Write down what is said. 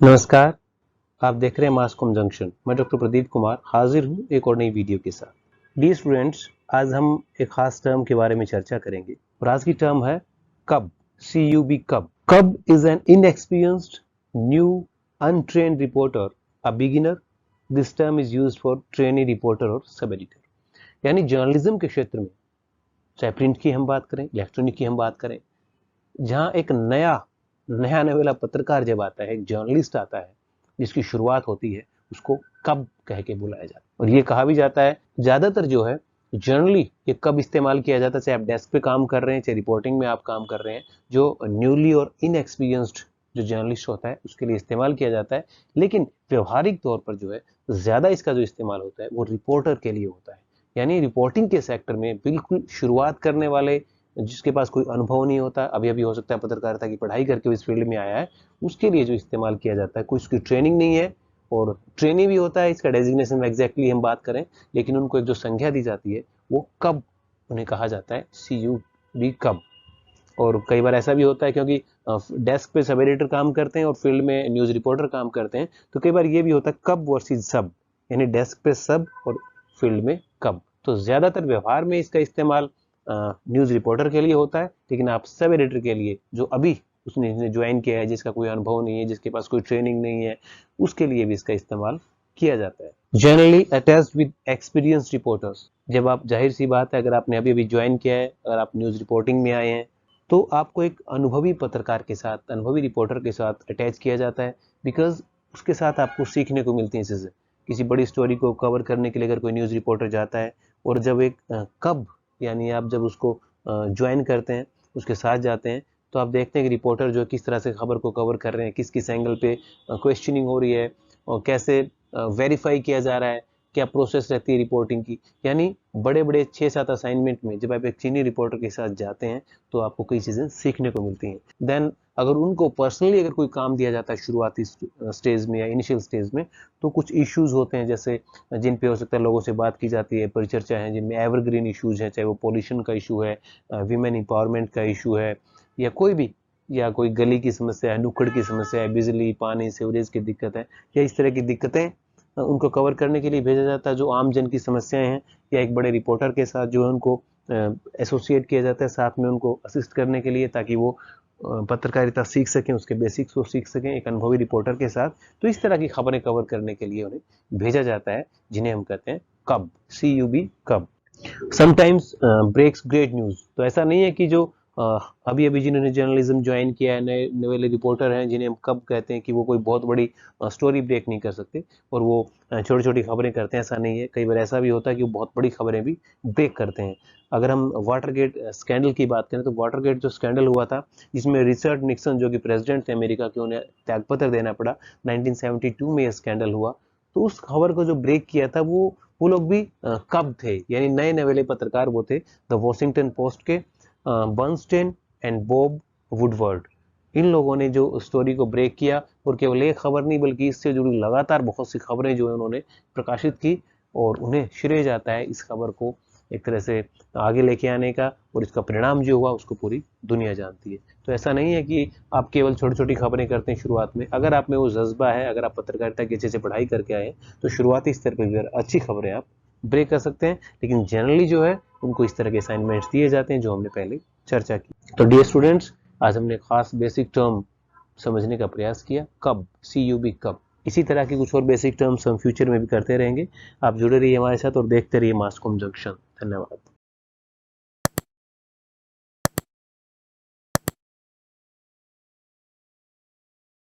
नमस्कार, आप देख रहे हैं मास कॉम जंक्शन। मैं डॉक्टर प्रदीप कुमार हाजिर हूं एक और नई वीडियो के साथ। डियर स्टूडेंट्स, आज हम एक खास टर्म के बारे में चर्चा करेंगे और आज की टर्म है कब। CUB कब। कब is an inexperienced new untrained reporter, a beginner. This term is used for trainee reporter और सब एडिटर। यानी जर्नलिज्म के क्षेत्र में, चाहे प्रिंट की हम बात करें, इलेक्ट्रॉनिक की हम बात करें, जहां एक नया नवेला पत्रकार जब आता है, एक जर्नलिस्ट आता है जिसकी शुरुआत होती है, उसको कब कह के बुलाया जाता है। और ये कहा भी जाता है, ज्यादातर जो है जनरली ये कब इस्तेमाल किया जाता है, चाहे आप डेस्क पे काम कर रहे हैं, चाहे रिपोर्टिंग में आप काम कर रहे हैं, जो न्यूली और इनएक्सपीरियंस्ड जो जर्नलिस्ट होता है उसके लिए इस्तेमाल किया जाता है। लेकिन व्यवहारिक तौर पर जो है ज्यादा इसका जो इस्तेमाल होता है वो रिपोर्टर के लिए होता है। यानी रिपोर्टिंग के सेक्टर में बिल्कुल शुरुआत करने वाले, जिसके पास कोई अनुभव नहीं होता, अभी अभी हो सकता है पत्रकारिता की पढ़ाई करके इस फील्ड में आया है, उसके लिए जो इस्तेमाल किया जाता है। कोई उसकी ट्रेनिंग नहीं है और ट्रेनी भी होता है, इसका डेजिग्नेशन में एग्जैक्टली हम बात करें, लेकिन उनको एक जो संज्ञा दी जाती है वो कब उन्हें कहा जाता है, CUB कब। और कई बार ऐसा भी होता है, क्योंकि डेस्क पे सब एडिटर काम करते हैं और फील्ड में न्यूज रिपोर्टर काम करते हैं, तो कई बार ये भी होता है कब वर्सेस सब, यानी डेस्क पे सब और फील्ड में कब। तो ज्यादातर व्यवहार में इसका इस्तेमाल न्यूज रिपोर्टर के लिए होता है, लेकिन आप सब एडिटर के लिए, जो अभी उसने ज्वाइन किया है, जिसका कोई अनुभव नहीं है, जिसके पास कोई ट्रेनिंग नहीं है, उसके लिए भी इसका इस्तेमाल किया जाता है। Generally attached with experience reporters. जब आप, जाहिर सी बात है, अगर आपने अभी अभी ज्वाइन किया है, अगर आप न्यूज रिपोर्टिंग में आए हैं, तो आपको एक अनुभवी पत्रकार के साथ, अनुभवी रिपोर्टर के साथ अटैच किया जाता है, बिकॉज उसके साथ आपको सीखने को मिलती हैं चीजें। किसी बड़ी स्टोरी को कवर करने के लिए अगर कोई न्यूज रिपोर्टर जाता है और जब एक कब, यानी आप जब उसको ज्वाइन करते हैं, उसके साथ जाते हैं, तो आप देखते हैं कि रिपोर्टर जो किस तरह से खबर को कवर कर रहे हैं, किस किस एंगल पे क्वेश्चनिंग हो रही है और कैसे वेरीफाई किया जा रहा है, क्या प्रोसेस रहती है रिपोर्टिंग की। यानी बड़े बड़े 6-7 असाइनमेंट में जब आप एक चीनी रिपोर्टर के साथ जाते हैं तो आपको कई चीजें सीखने को मिलती हैं। देन अगर उनको पर्सनली अगर कोई काम दिया जाता है शुरुआती स्टेज में या इनिशियल स्टेज में, तो कुछ इश्यूज होते हैं जैसे जिन पे हो सकता है लोगों से बात की जाती है, परिचर्चा है, जिनमें एवरग्रीन इश्यूज हैं, चाहे वो पॉल्यूशन का इशू है, वीमेन एम्पावरमेंट का इशू है, या कोई भी, या कोई गली की समस्या है, नुक्कड़ की समस्या है, बिजली पानी सीवरेज की दिक्कत है, या इस तरह की दिक्कतें उनको कवर करने के लिए भेजा जाता है। जो आम जन की समस्याएं हैं, या एक बड़े रिपोर्टर के साथ जो है उनको एसोसिएट किया जाता है, साथ में उनको असिस्ट करने के लिए, ताकि वो पत्रकारिता सीख सकें, उसके बेसिक्स को सीख सकें एक अनुभवी रिपोर्टर के साथ। तो इस तरह की खबरें कवर करने के लिए उन्हें भेजा जाता है, जिन्हें हम कहते हैं cub, CUB cub. Sometimes breaks great news. तो ऐसा नहीं है कि जो अभी अभी जिन्होंने जर्नलिज्म ज्वाइन किया है, नए नवेले रिपोर्टर हैं, जिन्हें हम कब कहते हैं, कि वो कोई बहुत बड़ी स्टोरी ब्रेक नहीं कर सकते और वो छोटी छोटी खबरें करते हैं, ऐसा नहीं है। कई बार ऐसा भी होता है कि वो बहुत बड़ी खबरें भी ब्रेक करते हैं। अगर हम वाटरगेट स्कैंडल की बात करें, तो वाटरगेट जो स्कैंडल हुआ था, जिसमें रिचर्ड निक्सन जो कि प्रेसिडेंट थे अमेरिका के, उन्हें त्यागपत्र देना पड़ा, 1972 में यह स्कैंडल हुआ। तो उस खबर को जो ब्रेक किया था, वो लोग भी कब थे, यानी नए नवेले पत्रकार वो थे, द वॉशिंगटन पोस्ट के बर्नस्टेन एंड बॉब वुडवर्ड। इन लोगों ने जो स्टोरी को ब्रेक किया, और केवल एक खबर नहीं बल्कि इससे जुड़ी लगातार बहुत सी खबरें जो है उन्होंने प्रकाशित की, और उन्हें श्रेय जाता है इस खबर को एक तरह से आगे लेके आने का, और इसका परिणाम जो हुआ उसको पूरी दुनिया जानती है। तो ऐसा नहीं है कि आप केवल छोटी छोटी खबरें करते हैं शुरुआत में। अगर आप में वो जज्बा है, अगर आप पत्रकारिता की अच्छे से पढ़ाई करके आए, तो शुरुआती स्तर पर भी अच्छी खबरें आप ब्रेक कर सकते हैं। लेकिन जनरली जो है उनको इस तरह के असाइनमेंट्स दिए जाते हैं जो हमने पहले चर्चा की। तो डियर स्टूडेंट्स, आज हमने खास बेसिक टर्म समझने का प्रयास किया, कब, CUB कब। इसी तरह की कुछ और बेसिक टर्म्स हम फ्यूचर में भी करते रहेंगे। आप जुड़े रहिए हमारे साथ और देखते रहिए मास कॉम जंक्शन। धन्यवाद।